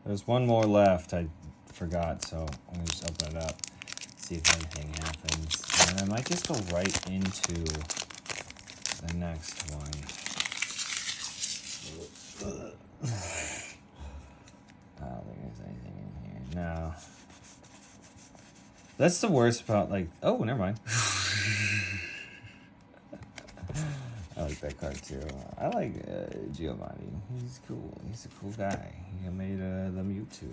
There's one more left. I forgot, so I'm gonna just open it up, see if anything happens, and I might just go right into the next one. I don't think there's anything in here. No. That's the worst part. Like, oh, never mind. I like that card too. I like Giovanni. He's cool. He's a cool guy. He made the Mewtwo.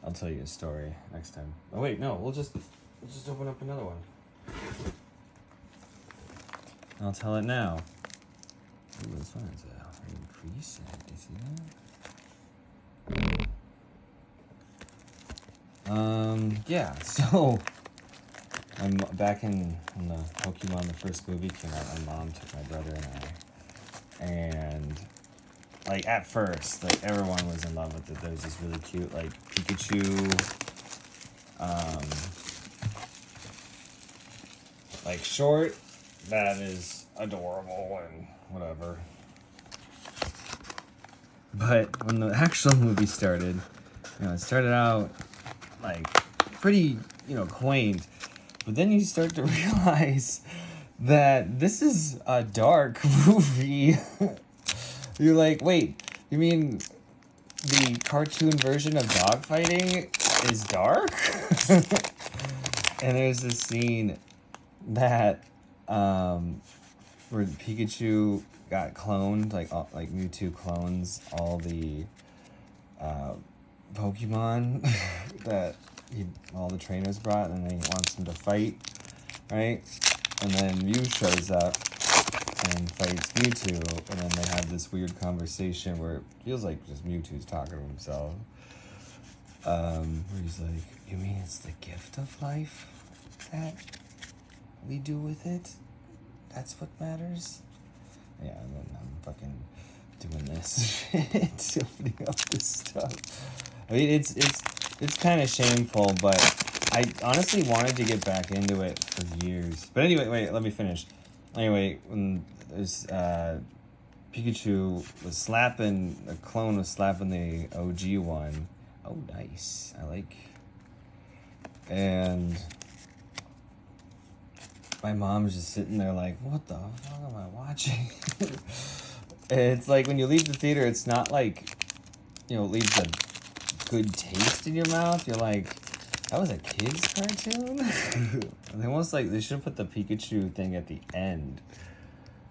I'll tell you a story next time. Oh wait, no, we'll just open up another one. I'll tell it now. Ooh, this one is a increase. You see that? Yeah. So I'm back in when the Pokemon, the first movie came out. My mom took my brother and I, and like at first, like everyone was in love with it. There was this really cute like Pikachu, like short that is adorable and whatever. But when the actual movie started, it started out like pretty, quaint. But then you start to realize that this is a dark movie. You're like, wait, you mean the cartoon version of dogfighting is dark? And there's this scene that where Pikachu got cloned, like Mewtwo clones all the Pokemon that all the trainers brought, and then he wants them to fight, right? And then Mew shows up and fights Mewtwo, and then they have this weird conversation where it feels like just Mewtwo's talking to himself. Where he's like, you mean it's the gift of life that we do with it? That's what matters? Yeah, and then I'm fucking doing this shit, opening up this stuff. I mean, it's kind of shameful, but I honestly wanted to get back into it for years. But anyway, wait, let me finish. Anyway, when there's Pikachu was slapping, the clone was slapping the OG one. Oh, nice. I like. And my mom's just sitting there like, what the fuck am I watching? And it's like when you leave the theater, it's not like, it leaves a good taste in your mouth. You're like, that was a kid's cartoon? And almost like they should have put the Pikachu thing at the end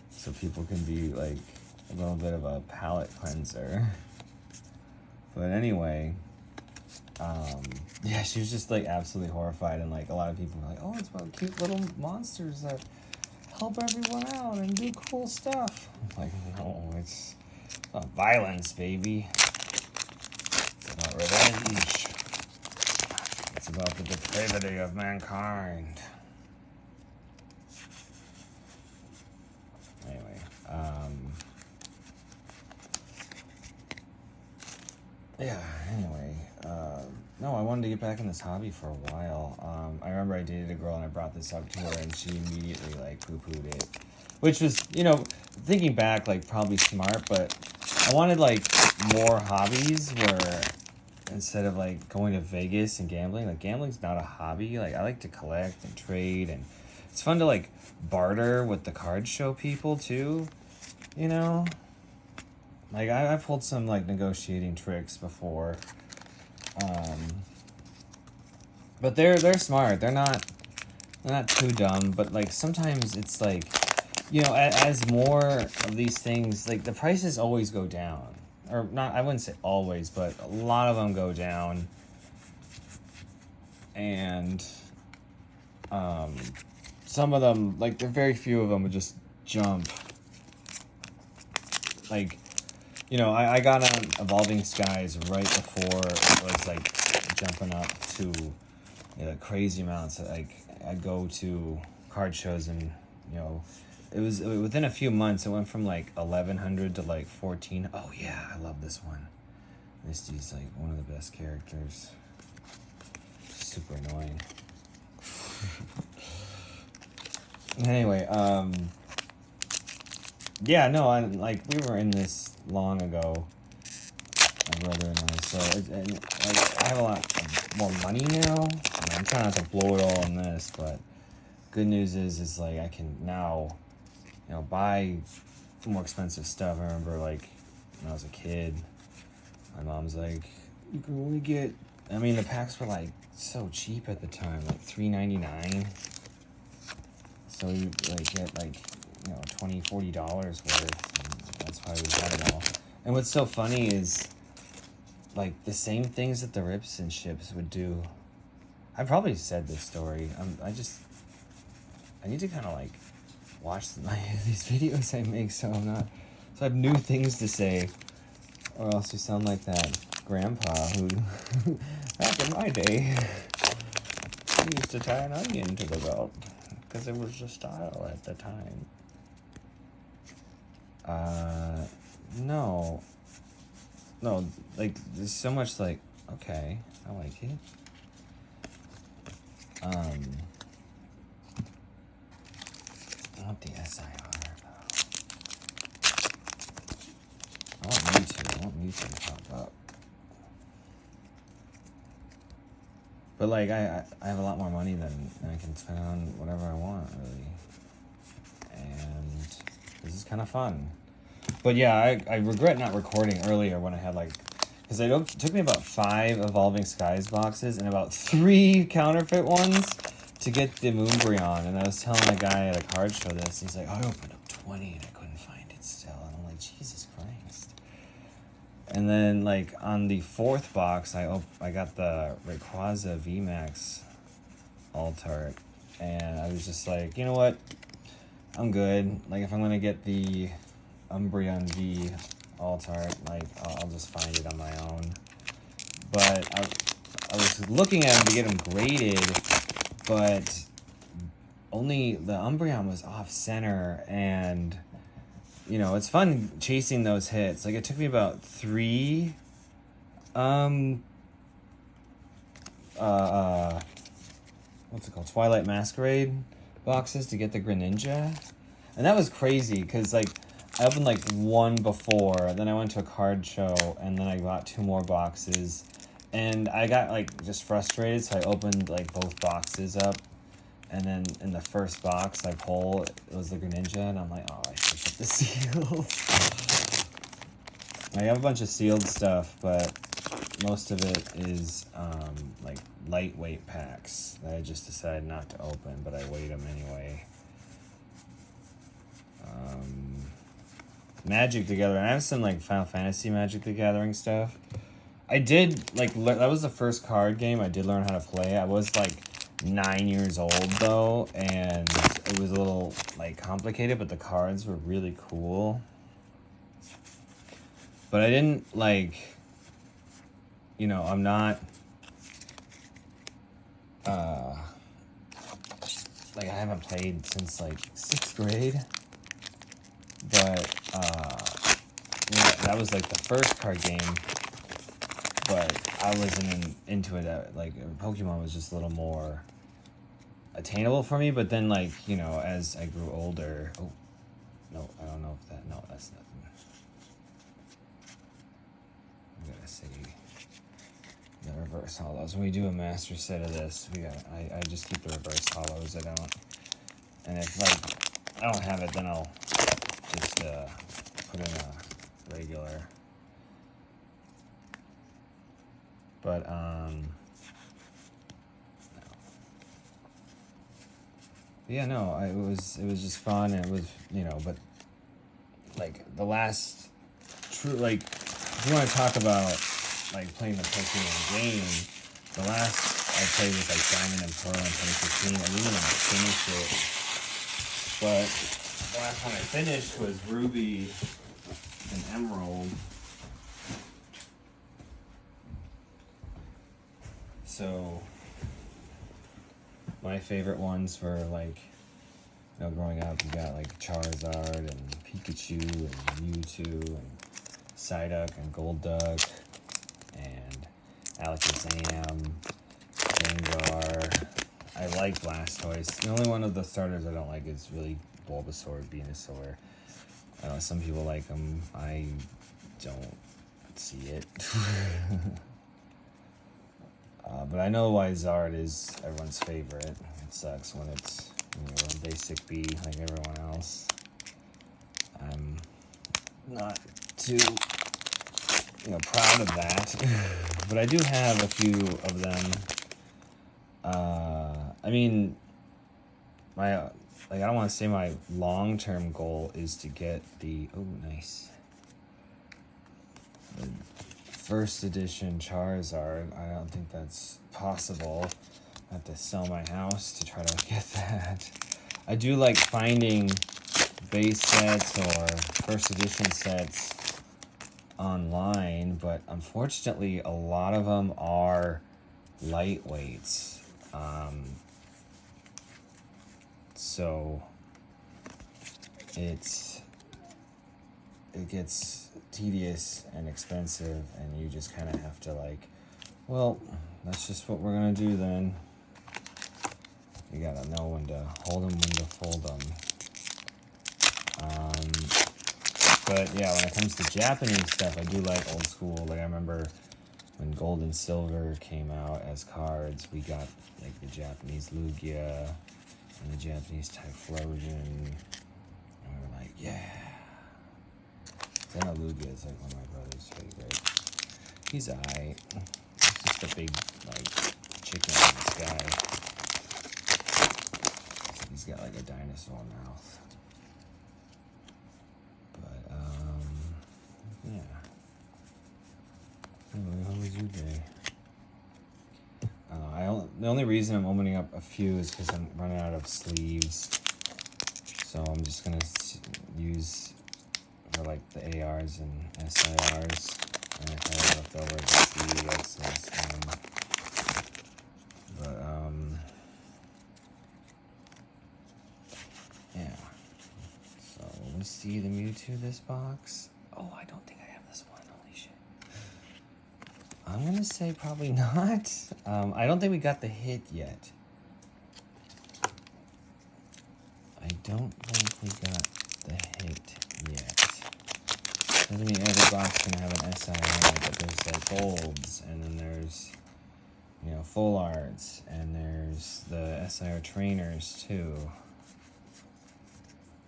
so people can be like a little bit of a palate cleanser. But anyway, yeah, she was just like absolutely horrified, and like a lot of people were like, oh, it's about cute little monsters that help everyone out and do cool stuff. I'm like, no, it's not violence, baby. It's about revenge. It's about the depravity of mankind. Anyway, no, I wanted to get back in this hobby for a while. I remember I dated a girl and I brought this up to her and she immediately like poo-pooed it, which was, thinking back, like probably smart, but I wanted like more hobbies where instead of like going to Vegas and gambling, like gambling's not a hobby. Like I like to collect and trade, and it's fun to like barter with the card show people too, Like I've pulled some like negotiating tricks before. But they're smart. They're not too dumb, but like sometimes it's like, as more of these things, like the prices always go down. Or not, I wouldn't say always, but a lot of them go down. And some of them, like there are very few of them would just jump. Like, I got on Evolving Skies right before it was like jumping up to crazy amounts. Like I go to card shows and it was within a few months it went from like 1,100 to like 14. Oh yeah, I love this one. Misty's like one of the best characters. Super annoying. Anyway, Yeah, no, like, we were in this long ago, my brother and I, so, like, I have a lot more money now. I'm trying not to blow it all on this, but good news is, like, I can now, buy more expensive stuff. I remember, like, when I was a kid, my mom's like, you can only get, the packs were, like, so cheap at the time, like $3.99. So you, like, get, like, $20, $40 worth, and that's why we got it all. And what's so funny is, like, the same things that the rips and ships would do. I probably said this story. I need to kind of, like, watch these videos I make, so I have new things to say, or else you sound like that grandpa who, back in my day, he used to tie an onion to the belt, because it was the style at the time. No, like, there's so much, like, okay, I like it. I want the SIR, though. I want Mewtwo to pop up. But, like, I have a lot more money than I can spend on whatever I want, really. And this is kind of fun. But yeah, I regret not recording earlier when I had, like, because it took me about 5 Evolving Skies boxes and about 3 counterfeit ones to get the Moonbryon. And I was telling a guy at a card show this. He's like, I opened up 20 and I couldn't find it still. And I'm like, Jesus Christ. And then, like, on the 4th box, I got the Rayquaza VMAX Altart. And I was just like, you know what? I'm good. Like, if I'm going to get the Umbreon V Altart, like, I'll just find it on my own. But I was looking at them to get them graded, but only the Umbreon was off center, and it's fun chasing those hits. Like, it took me about 3 what's it called, Twilight Masquerade boxes to get the Greninja. And that was crazy, because, like, I opened, like, 1 before, then I went to a card show, and then I got 2 more boxes, and I got, like, just frustrated, so I opened, like, both boxes up, and then in the first box I pull, it was the Greninja, and I'm like, oh, I should put the seals. I have a bunch of sealed stuff, but most of it is, like, lightweight packs that I just decided not to open, but I weighed them anyway. Magic the Gathering. I have some, like, Final Fantasy Magic the Gathering stuff. I did, like, that was the first card game I did learn how to play. I was, like, 9 years old, though, and it was a little, like, complicated, but the cards were really cool. But I didn't, like, I'm not, like, I haven't played since, like, 6th grade. But, that was, like, the first card game, but I wasn't into it. Like, Pokemon was just a little more attainable for me, but then, like, as I grew older, oh, no, I don't know if that, no, that's nothing. I gotta see the reverse hollows. When we do a master set of this, I just keep the reverse hollows. I don't, and if, like, I don't have it, then I'll just put in a regular. But yeah, no, it was just fun. And it was, but, like, the last true, like, if you want to talk about, like, playing the Pokemon game, the last I played was, like, Diamond and Pearl in 2015. I didn't even finish it, but the last one I finished was Ruby and Emerald. So my favorite ones were, like, growing up, you got, like, Charizard and Pikachu and Mewtwo and Psyduck and Golduck and Alakazam, Gengar. I like Blastoise. The only one of the starters I don't like is really Bulbasaur, Venusaur. I know some people like them. I don't see it. But I know why Zard is everyone's favorite. It sucks when it's, a basic B like everyone else. I'm not too, proud of that. But I do have a few of them. I mean, I don't want to say my long-term goal is to get the, nice, the first edition Charizard. I don't think that's possible. I have to sell my house to try to get that. I do like finding base sets or first edition sets online, but unfortunately a lot of them are lightweights. So it gets tedious and expensive, and you just kind of have to well, that's just what we're gonna do then. You gotta know when to hold them, when to fold them. But yeah, when it comes to Japanese stuff, I do like old school. Like I remember when Gold and Silver came out as cards, we got like the Japanese Lugia and the Japanese Typhlosion. And we were like, yeah. I know Lugia is like one of my brother's favorite. He's alright. He's just a big, chicken in the sky. He's got like a dinosaur mouth. But, yeah. Anyway, how was your day? The only reason I'm opening up a few is because I'm running out of sleeves. So I'm just going to use for the ARs and SIRs. And if I have left over the sleeve, that's fine. But, yeah. So let's see the Mewtwo this box. Oh, I don't think I have this one. Holy shit. I'm gonna say probably not. I don't think we got the hit yet. I don't think we got the hit yet. Doesn't mean every box can have an SI on it, but there's golds, and then there's full arts, and there's the SIR trainers too.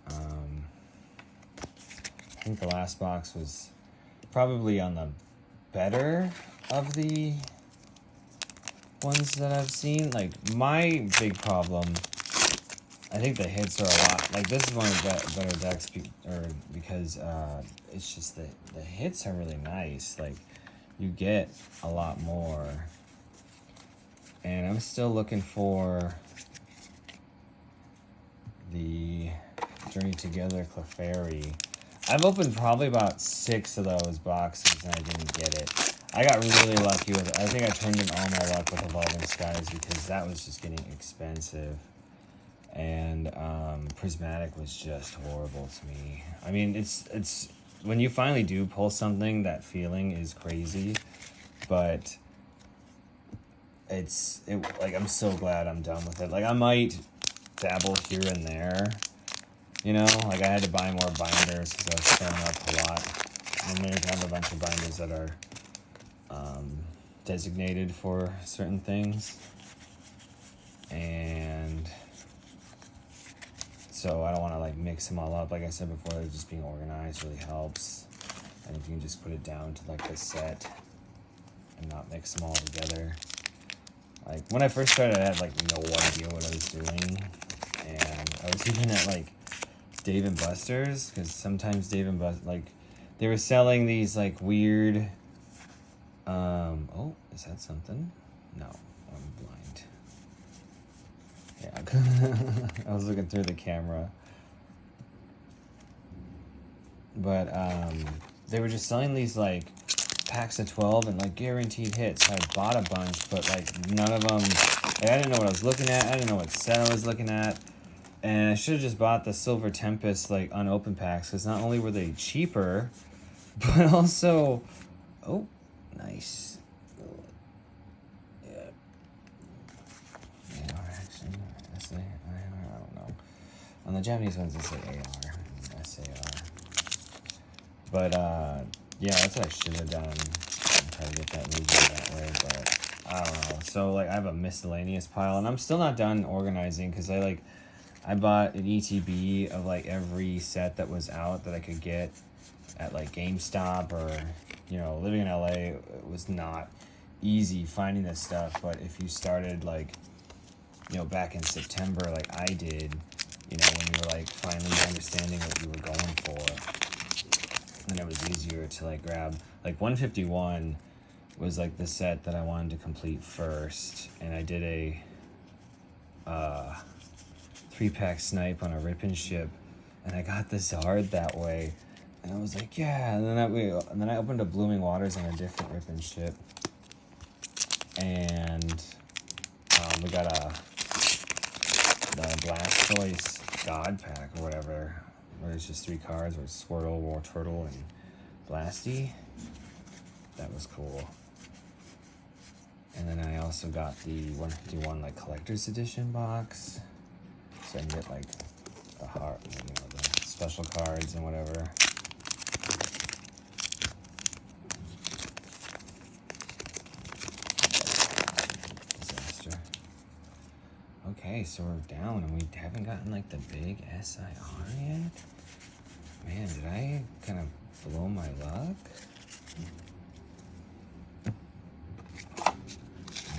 I think the last box was probably on the better of the ones that I've seen. My big problem, I think the hits are a lot, this is one of the better decks because it's just the hits are really nice. You get a lot more. And I'm still looking for the Journey Together Clefairy. I've opened probably about 6 of those boxes and I didn't get it. I got really lucky with it. I think I turned in all my luck with Evolving Skies because that was just getting expensive. And Prismatic was just horrible to me. I mean, it's when you finally do pull something, that feeling is crazy. But I'm so glad I'm done with it. I might dabble here and there. I had to buy more binders because I was filling up a lot. And then I have a bunch of binders that are designated for certain things. And so I don't want to mix them all up. Like I said before, just being organized really helps. And if you can just put it down to the set and not mix them all together. When I first started, I had no idea what I was doing. And I was even at Dave and Buster's, because sometimes Dave and Buster's, they were selling these weird, oh, is that something? No, I'm blind. Yeah, I was looking through the camera. But they were just selling these packs of 12 and guaranteed hits. So I bought a bunch, but none of them, I didn't know what I was looking at. I didn't know what set I was looking at. And I should have just bought the Silver Tempest unopened packs, because not only were they cheaper, but also, oh, nice. Yeah. AR action, SAR, I don't know. On the Japanese ones, it's AR, SAR. But yeah, that's what I should have done. Try to get that moving that way, but I don't know. So like I have a miscellaneous pile, and I'm still not done organizing because I bought an ETB of like every set that was out that I could get at like GameStop, or living in LA, it was not easy finding this stuff. But if you started like back in September like I did, when you were like finally understanding what you were going for, then it was easier to like grab. Like 151 was like the set that I wanted to complete first, and I did a 3-pack snipe on a rip and ship, and I got the Zard that way, and I was like, yeah. And then I opened up Blooming Waters on a different rip and ship, and we got the Blastoise God Pack or whatever, where it's just 3 cards, where it's Squirtle, War Turtle, and Blasty. That was cool. And then I also got the 151 like collector's edition box, so I can get like the the special cards and whatever. Disaster. Okay, so we're down, and we haven't gotten like the big SIR yet. Man, did I kind of blow my luck?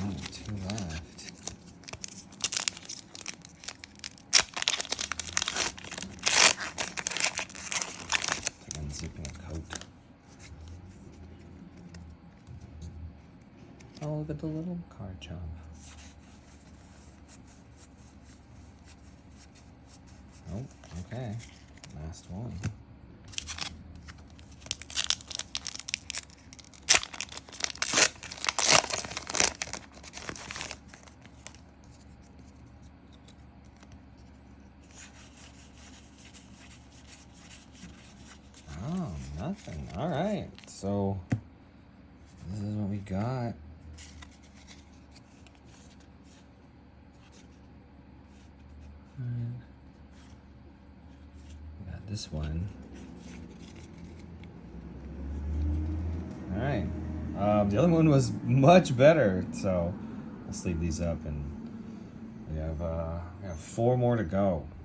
Oh, 2 left. Like unzipping a coat. Oh, look at the little card jump. Oh, okay. Last one. Oh, nothing. All right. So this is what we got. We got this one. All right. The other one was much better, so I'll sleeve these up, and we have 4 more to go.